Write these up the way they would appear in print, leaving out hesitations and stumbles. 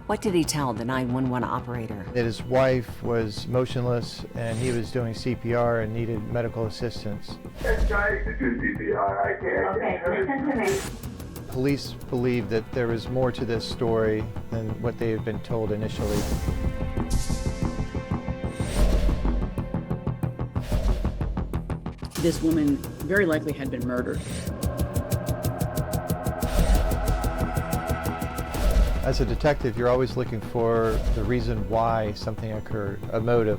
What did he tell the 911 operator? That his wife was motionless and he was doing CPR and needed medical assistance. I'm trying to do CPR. I can't. Okay, listen to me. Police believe that there was more to this story than what they had been told initially. This woman very likely had been murdered. As a detective, you're always looking for the reason why something occurred, a motive.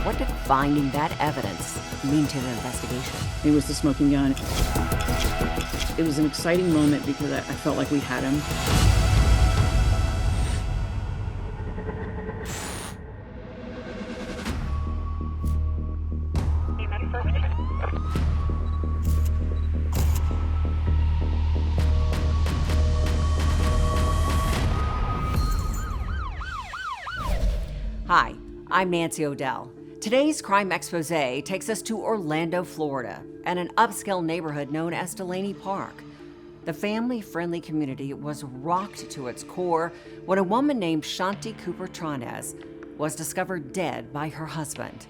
What did finding that evidence mean to the investigation? It was the smoking gun. It was an exciting moment because I felt like we had him. Hi, I'm Nancy O'Dell. Today's Crime Exposé takes us to Orlando, Florida, and an upscale neighborhood known as Delaney Park. The family-friendly community was rocked to its core when a woman named Shanti Tronnes was discovered dead by her husband.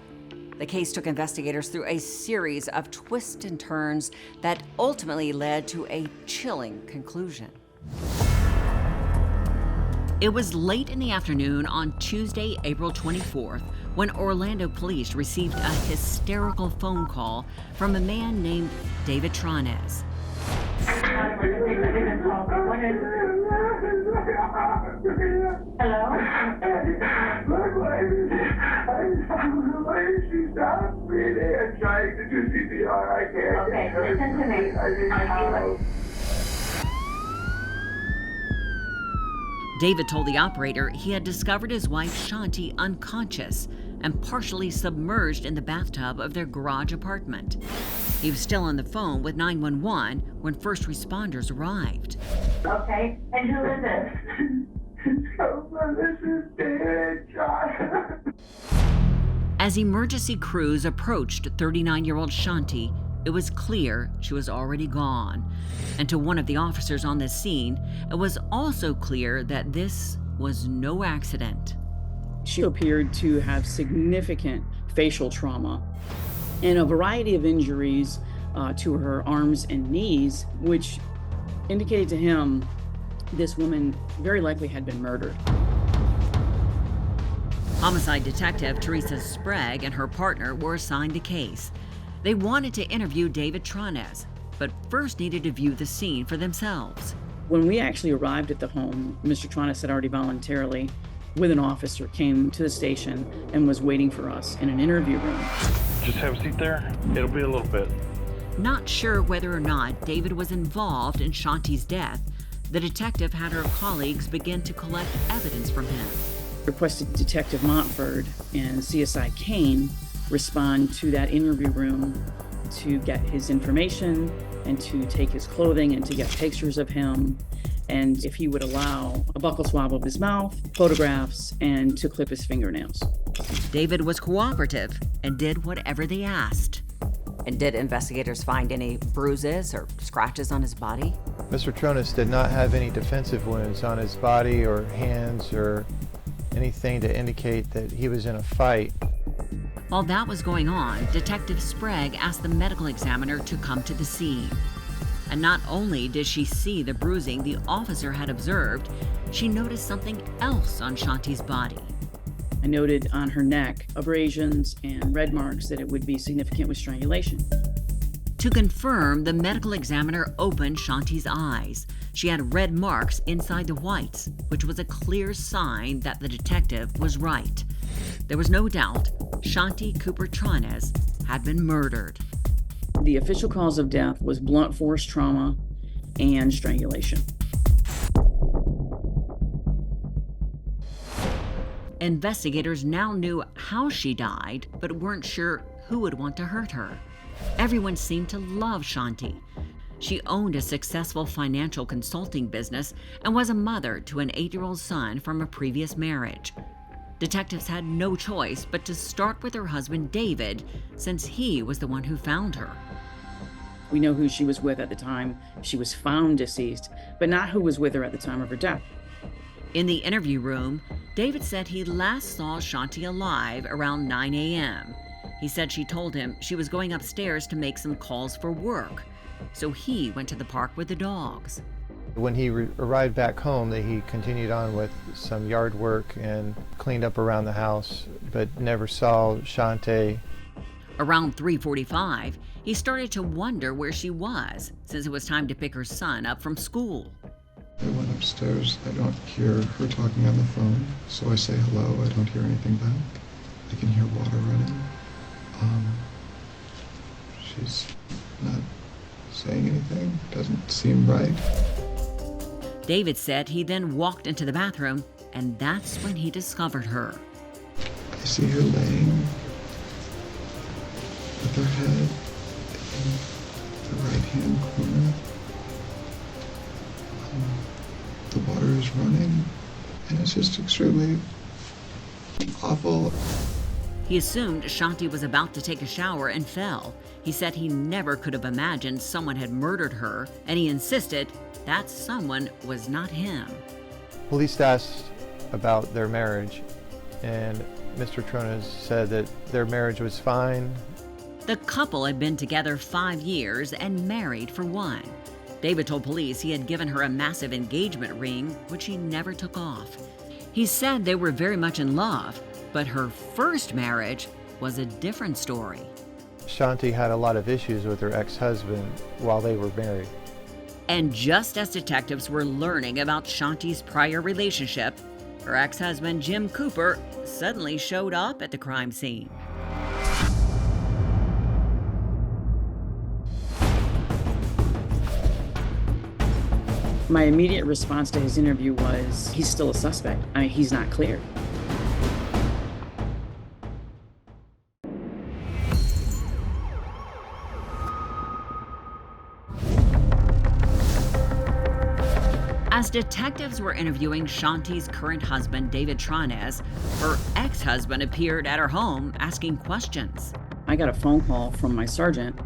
The case took investigators through a series of twists and turns that ultimately led to a chilling conclusion. It was late in the afternoon on Tuesday, April 24th, when Orlando police received a hysterical phone call from a man named David Tronnes. Hello? She stopped breathing and trying to do CPR. I can't. Okay, listen to me. David told the operator he had discovered his wife Shanti unconscious and partially submerged in the bathtub of their garage apartment. He was still on the phone with 911 when first responders arrived. Okay, and who is this? This is David John. As emergency crews approached 39-year-old Shanti, it was clear she was already gone. And to one of the officers on the scene, it was also clear that this was no accident. She appeared to have significant facial trauma and a variety of injuries to her arms and knees, which indicated to him this woman very likely had been murdered. Homicide detective Teresa Sprague and her partner were assigned the case. They wanted to interview David Tronnes, but first needed to view the scene for themselves. When we actually arrived at the home, Mr. Tronnes had already voluntarily, with an officer, came to the station and was waiting for us in an interview room. Just have a seat there. It'll be a little bit. Not sure whether or not David was involved in Shanti's death, the detective had her colleagues begin to collect evidence from him. Requested Detective Montford and CSI Kane respond to that interview room to get his information and to take his clothing and to get pictures of him, and if he would allow a buccal swab of his mouth, photographs, and to clip his fingernails. David was cooperative and did whatever they asked. And did investigators find any bruises or scratches on his body? Mr. Tronnes did not have any defensive wounds on his body or hands or anything to indicate that he was in a fight. While that was going on, Detective Sprague asked the medical examiner to come to the scene. And not only did she see the bruising the officer had observed, she noticed something else on Shanti's body. I noted on her neck abrasions and red marks that it would be significant with strangulation. To confirm, the medical examiner opened Shanti's eyes. She had red marks inside the whites, which was a clear sign that the detective was right. There was no doubt Shanti Tronnes had been murdered. The official cause of death was blunt force trauma and strangulation. Investigators now knew how she died, but weren't sure who would want to hurt her. Everyone seemed to love Shanti. She owned a successful financial consulting business and was a mother to an 8-year-old son from a previous marriage. Detectives had no choice but to start with her husband, David, since he was the one who found her. We know who she was with at the time she was found deceased, but not who was with her at the time of her death. In the interview room, David said he last saw Shanti alive around 9 a.m. He said she told him she was going upstairs to make some calls for work, so he went to the park with the dogs. When he arrived back home, he continued on with some yard work and cleaned up around the house, but never saw Shanti. Around 3:45, he started to wonder where she was, since it was time to pick her son up from school. I went upstairs. I don't hear her talking on the phone, so I say hello. I don't hear anything back. I can hear water running. She's not saying anything. Doesn't seem right. David said he then walked into the bathroom, and that's when he discovered her. I see her laying with her head in the right-hand corner. The water is running, and it's just extremely awful. He assumed Shanti was about to take a shower and fell. He said he never could have imagined someone had murdered her, and he insisted that someone was not him. Police asked about their marriage, and Mr. Tronnes said that their marriage was fine. The couple had been together 5 years and married for 1. David told police he had given her a massive engagement ring, which he never took off. He said they were very much in love, but her first marriage was a different story. Shanti had a lot of issues with her ex-husband while they were married. And just as detectives were learning about Shanti's prior relationship, her ex-husband Jim Cooper suddenly showed up at the crime scene. My immediate response to his interview was, he's still a suspect. I mean, he's not cleared. As detectives were interviewing Shanti's current husband, David Tronnes, her ex-husband appeared at her home asking questions. I got a phone call from my sergeant,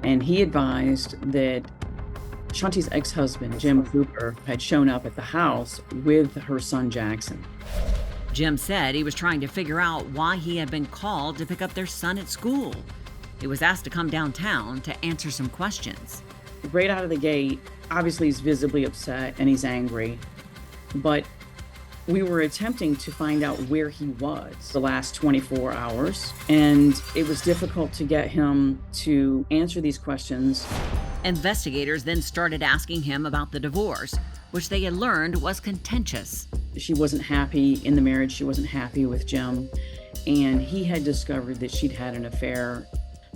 and he advised that Shanti's ex-husband, Jim Cooper, had shown up at the house with her son, Jackson. Jim said he was trying to figure out why he had been called to pick up their son at school. He was asked to come downtown to answer some questions. Right out of the gate, obviously he's visibly upset and he's angry, but we were attempting to find out where he was the last 24 hours, and it was difficult to get him to answer these questions. Investigators then started asking him about the divorce, which they had learned was contentious. She wasn't happy in the marriage. She wasn't happy with Jim, and he had discovered that she'd had an affair.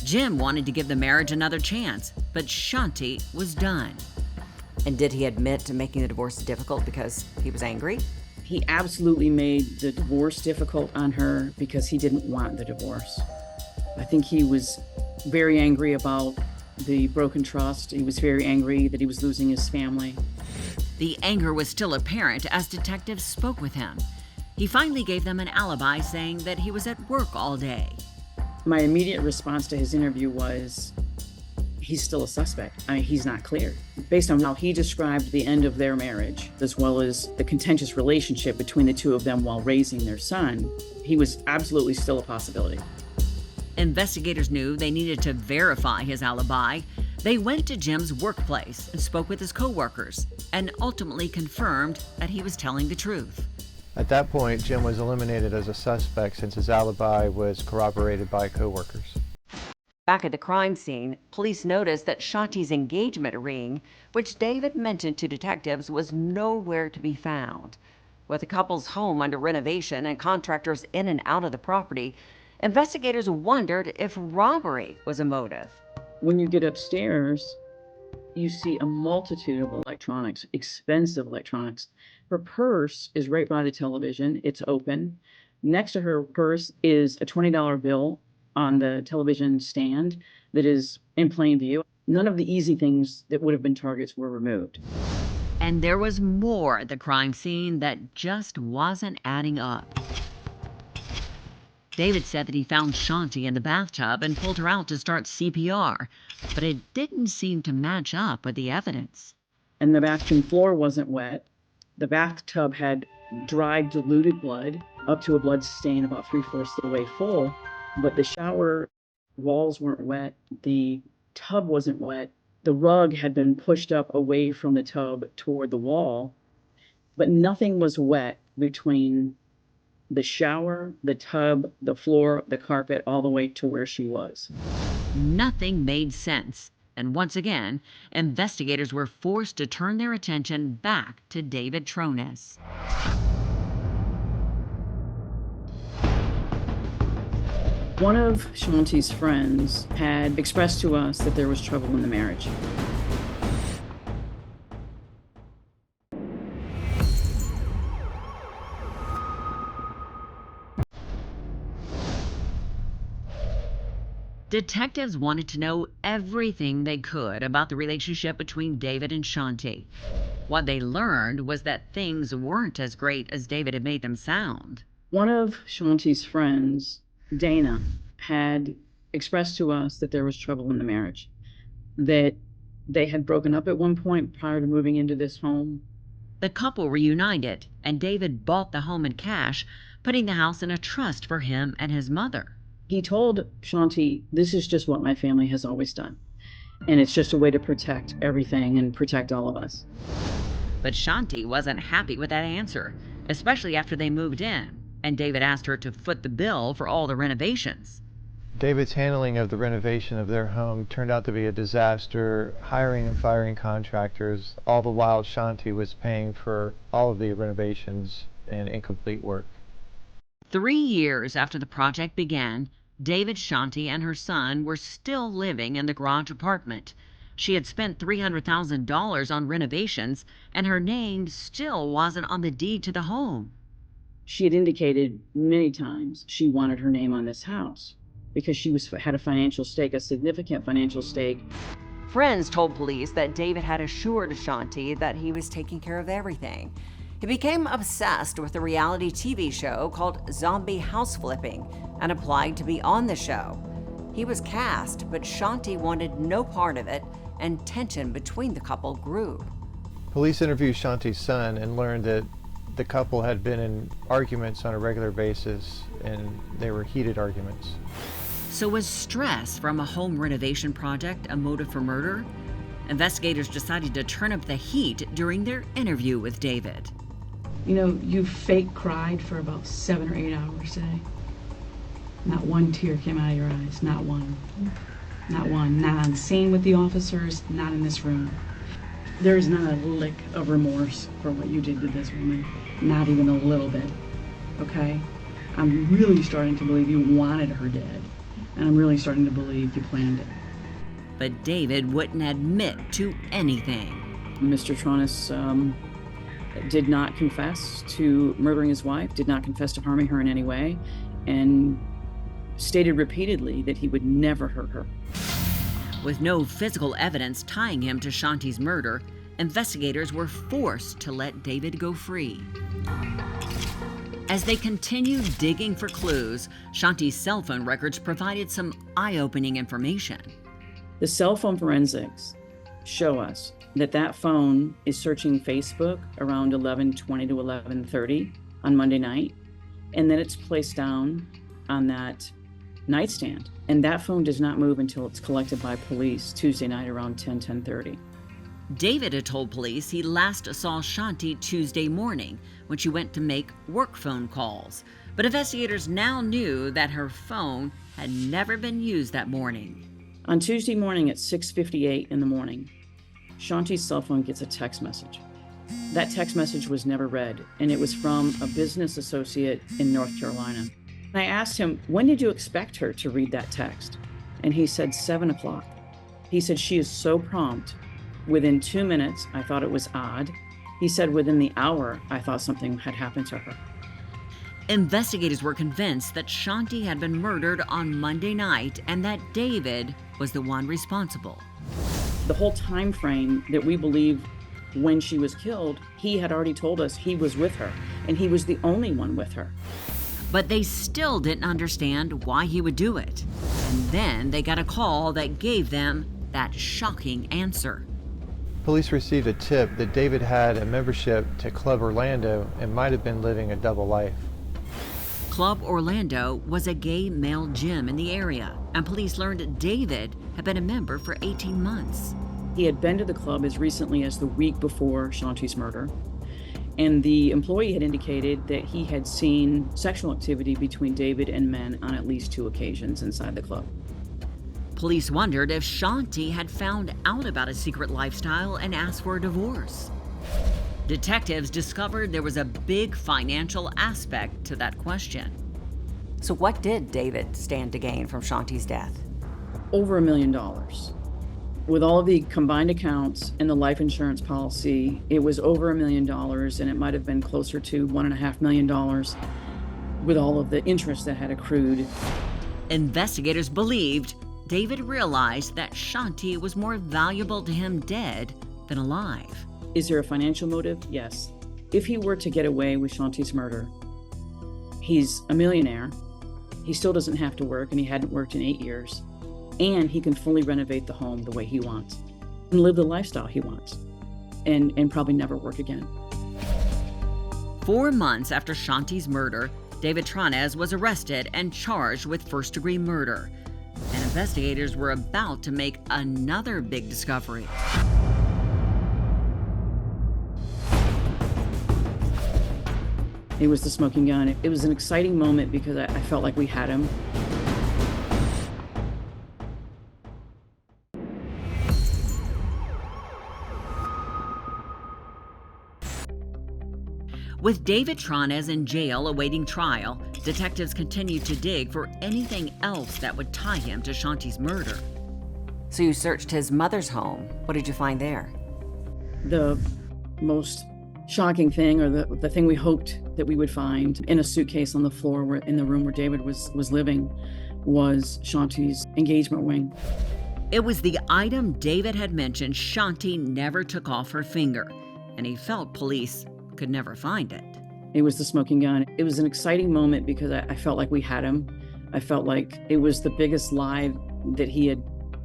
Jim wanted to give the marriage another chance, but Shanti was done. And did he admit to making the divorce difficult because he was angry? He absolutely made the divorce difficult on her because he didn't want the divorce. I think he was very angry about the broken trust. He was very angry that he was losing his family. The anger was still apparent as detectives spoke with him. He finally gave them an alibi, saying that he was at work all day. My immediate response to his interview was, he's still a suspect. I mean, he's not cleared. Based on how he described the end of their marriage, as well as the contentious relationship between the two of them while raising their son, he was absolutely still a possibility. Investigators knew they needed to verify his alibi. They went to Jim's workplace and spoke with his co-workers and ultimately confirmed that he was telling the truth. At that point, Jim was eliminated as a suspect since his alibi was corroborated by co-workers. Back at the crime scene, police noticed that Shanti's engagement ring, which David mentioned to detectives, was nowhere to be found. With the couple's home under renovation and contractors in and out of the property, investigators wondered if robbery was a motive. When you get upstairs, you see a multitude of electronics, expensive electronics. Her purse is right by the television. It's open. Next to her purse is a $20 bill on the television stand that is in plain view. None of the easy things that would have been targets were removed. And there was more at the crime scene that just wasn't adding up. David said that he found Shanti in the bathtub and pulled her out to start CPR, but it didn't seem to match up with the evidence. And the bathroom floor wasn't wet. The bathtub had dried, diluted blood up to a blood stain about 3/4 of the way full, but the shower walls weren't wet. The tub wasn't wet. The rug had been pushed up away from the tub toward the wall, but nothing was wet between the shower, the tub, the floor, the carpet, all the way to where she was. Nothing made sense, and once again, investigators were forced to turn their attention back to David Tronnes. One of Shanti's friends had expressed to us that there was trouble in the marriage. Detectives wanted to know everything they could about the relationship between David and Shanti. What they learned was that things weren't as great as David had made them sound. One of Shanti's friends, Dana, had expressed to us that there was trouble in the marriage, that they had broken up at one point prior to moving into this home. The couple reunited, and David bought the home in cash, putting the house in a trust for him and his mother. He told Shanti, "This is just what my family has always done, and it's just a way to protect everything and protect all of us." But Shanti wasn't happy with that answer, especially after they moved in, and David asked her to foot the bill for all the renovations. David's handling of the renovation of their home turned out to be a disaster, hiring and firing contractors, all the while Shanti was paying for all of the renovations and incomplete work. 3 years after the project began, David, Shanti, and her son were still living in the garage apartment. She had spent $300,000 on renovations, and her name still wasn't on the deed to the home. She had indicated many times she wanted her name on this house because she had a financial stake, a significant financial stake. Friends told police that David had assured Shanti that he was taking care of everything. He became obsessed with a reality TV show called Zombie House Flipping and applied to be on the show. He was cast, but Shanti wanted no part of it, and tension between the couple grew. Police interviewed Shanti's son and learned that the couple had been in arguments on a regular basis, and they were heated arguments. So was stress from a home renovation project a motive for murder? Investigators decided to turn up the heat during their interview with David. You know, you fake cried for about 7 or 8 hours today. Not one tear came out of your eyes, not one. Not one. Not on scene with the officers, not in this room. There is not a lick of remorse for what you did to this woman. Not even a little bit, okay? I'm really starting to believe you wanted her dead, and I'm really starting to believe you planned it. But David wouldn't admit to anything. Mr. Tronnes did not confess to murdering his wife, did not confess to harming her in any way, and stated repeatedly that he would never hurt her. With no physical evidence tying him to Shanti's murder, investigators were forced to let David go free. As they continued digging for clues, Shanti's cell phone records provided some eye-opening information. The cell phone forensics show us that phone is searching Facebook around 11:20 to 11:30 on Monday night, and then it's placed down on that nightstand. And that phone does not move until it's collected by police Tuesday night around 10:30. David had told police he last saw Shanti Tuesday morning when she went to make work phone calls. But investigators now knew that her phone had never been used that morning. On Tuesday morning at 6:58 in the morning, Shanti's cell phone gets a text message. That text message was never read, and it was from a business associate in North Carolina. I asked him, "When did you expect her to read that text?" And he said 7 o'clock. He said, "She is so prompt. Within 2 minutes, I thought it was odd." He said, "Within the hour, I thought something had happened to her." Investigators were convinced that Shanti had been murdered on Monday night and that David was the one responsible. The whole time frame that we believe when she was killed, he had already told us he was with her, and he was the only one with her. But they still didn't understand why he would do it. And then they got a call that gave them that shocking answer. Police received a tip that David had a membership to Club Orlando and might have been living a double life. Club Orlando was a gay male gym in the area, and police learned David had been a member for 18 months. He had been to the club as recently as the week before Shanti's murder, and the employee had indicated that he had seen sexual activity between David and men on at least 2 occasions inside the club. Police wondered if Shanti had found out about his secret lifestyle and asked for a divorce. Detectives discovered there was a big financial aspect to that question. So what did David stand to gain from Shanti's death? Over $1 million. With all of the combined accounts and the life insurance policy, it was over $1 million, and it might have been closer to $1.5 million with all of the interest that had accrued. Investigators believed David realized that Shanti was more valuable to him dead than alive. Is there a financial motive? Yes. If he were to get away with Shanti's murder, he's a millionaire. He still doesn't have to work, and he hadn't worked in 8 years. And he can fully renovate the home the way he wants and live the lifestyle he wants and probably never work again. 4 months after Shanti's murder, David Tronnes was arrested and charged with first-degree murder. And investigators were about to make another big discovery. It was the smoking gun. It was an exciting moment because I felt like we had him. With David Tronnes in jail awaiting trial, detectives continued to dig for anything else that would tie him to Shanti's murder. So you searched his mother's home. What did you find there? The most shocking thing, or the thing we hoped that we would find in a suitcase on the floor in the room where David was living, was Shanti's engagement ring. It was the item David had mentioned Shanti never took off her finger, and he felt police could never find it. It was the smoking gun. It was an exciting moment because I felt like we had him. I felt like it was the biggest lie that he had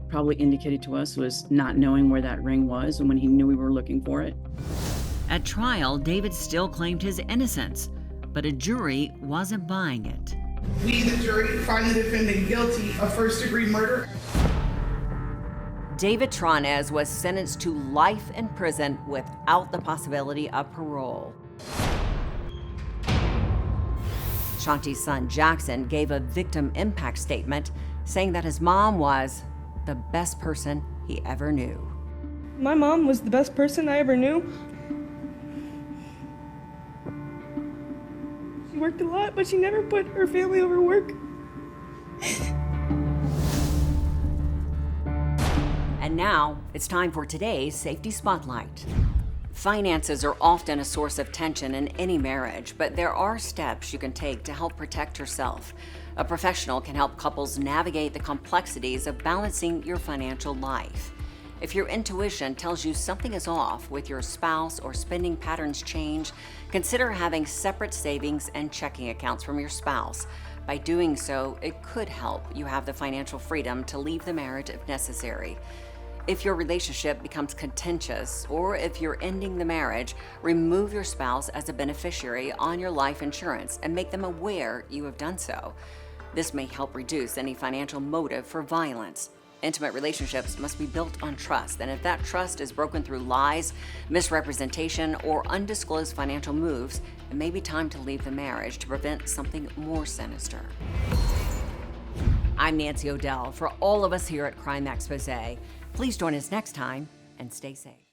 probably indicated to us, was not knowing where that ring was and when he knew we were looking for it. At trial, David still claimed his innocence, but a jury wasn't buying it. We, the jury, find the defendant guilty of first-degree murder. David Tronnes was sentenced to life in prison without the possibility of parole. Shanti's son, Jackson, gave a victim impact statement saying that his mom was the best person he ever knew. My mom was the best person I ever knew. She worked a lot, but she never put her family over work. And now, it's time for today's Safety Spotlight. Finances are often a source of tension in any marriage, but there are steps you can take to help protect yourself. A professional can help couples navigate the complexities of balancing your financial life. If your intuition tells you something is off with your spouse or spending patterns change, consider having separate savings and checking accounts from your spouse. By doing so, it could help you have the financial freedom to leave the marriage if necessary. If your relationship becomes contentious, or if you're ending the marriage, remove your spouse as a beneficiary on your life insurance and make them aware you have done so. This may help reduce any financial motive for violence. Intimate relationships must be built on trust, and if that trust is broken through lies, misrepresentation, or undisclosed financial moves, it may be time to leave the marriage to prevent something more sinister. I'm Nancy O'Dell. For all of us here at Crime Exposé, please join us next time and stay safe.